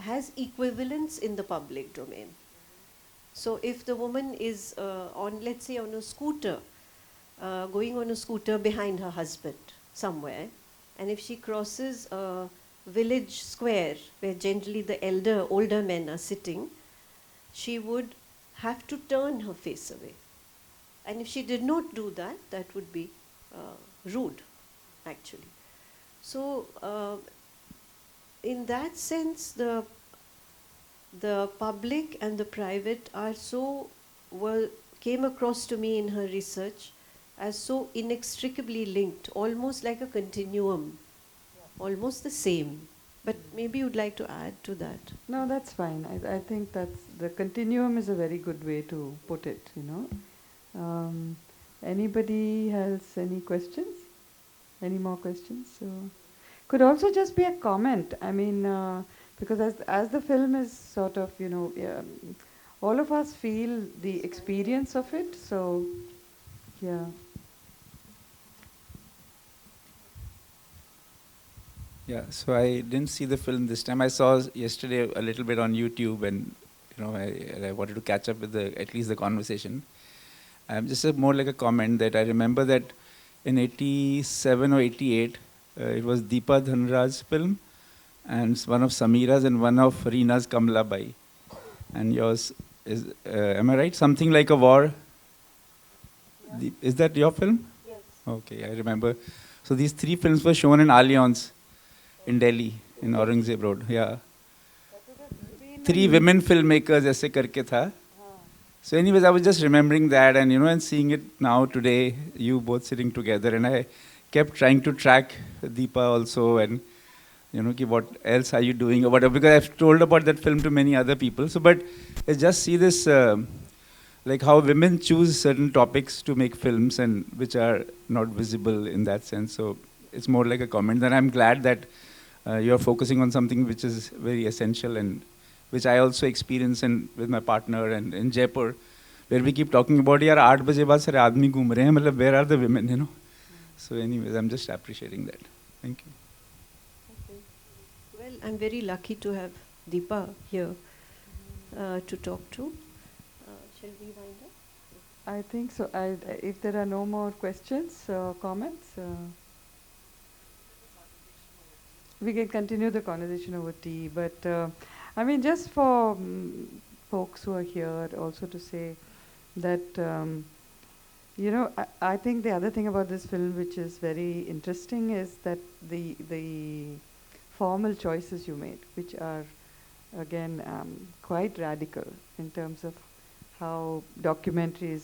has equivalence in the public domain. So if the woman is on, let's say, on a scooter, going on a scooter behind her husband somewhere, and if she crosses a village square where generally the older men are sitting, she would have to turn her face away. And if she did not do that, that would be rude, actually. So in that sense, the public and the private are came across to me in her research as so inextricably linked, almost like a continuum, almost the same. But maybe you'd like to add to that. No, that's fine. I think that's the continuum is a very good way to put it, you know. Anybody has any questions? Any more questions? So, could also just be a comment. I mean, because as the film is sort of, you know, all of us feel the experience of it. So, yeah. Yeah, so I didn't see the film this time. I saw yesterday a little bit on YouTube, and you know, I wanted to catch up with at least the conversation. Just more like a comment that I remember that in 87 or 88, it was Deepa Dhanraj's film, and one of Samira's and one of Reena's Kamla Bai. And yours is, am I right? Something Like a War. Yeah. Is that your film? Yes. Okay, I remember. So these three films were shown in Allianz in Delhi, in Aurangzeb Road. Yeah. Three women filmmakers, aise karke tha. So anyways, I was just remembering that, and you know, and seeing it now today, you both sitting together, and I kept trying to track Deepa also, and you know, what else are you doing or whatever, because I've told about that film to many other people. So, but I just see this, like how women choose certain topics to make films and which are not visible in that sense. So it's more like a comment, and I'm glad that you're focusing on something which is very essential and which I also experience with my partner and in Jaipur, where we keep talking about, yaar, 8 baje baad sare aadmi ghum rahe hain, matlab, where are the women, you know? So anyways, I'm just appreciating that. Thank you. Okay. Well, I'm very lucky to have Deepa here to talk to. Shall we wind up? I think so. If there are no more questions or comments, we can continue the conversation over tea. But I mean, just for folks who are here, also to say that, you know, I think the other thing about this film which is very interesting is that the formal choices you made, which are, again, quite radical in terms of how documentary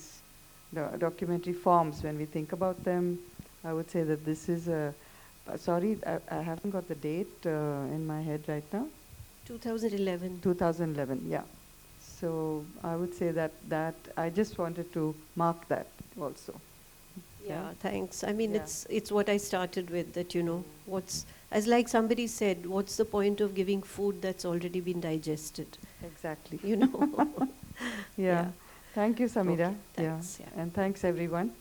forms, when we think about them. I would say that this is sorry, I haven't got the date in my head right now. 2011. 2011, yeah. So I would say that I just wanted to mark that also. Yeah, thanks. I mean, it's what I started with, that, you know, as like somebody said, what's the point of giving food that's already been digested? Exactly. You know? Yeah. Thank you, Samira. Okay, thanks, yeah. And thanks, everyone.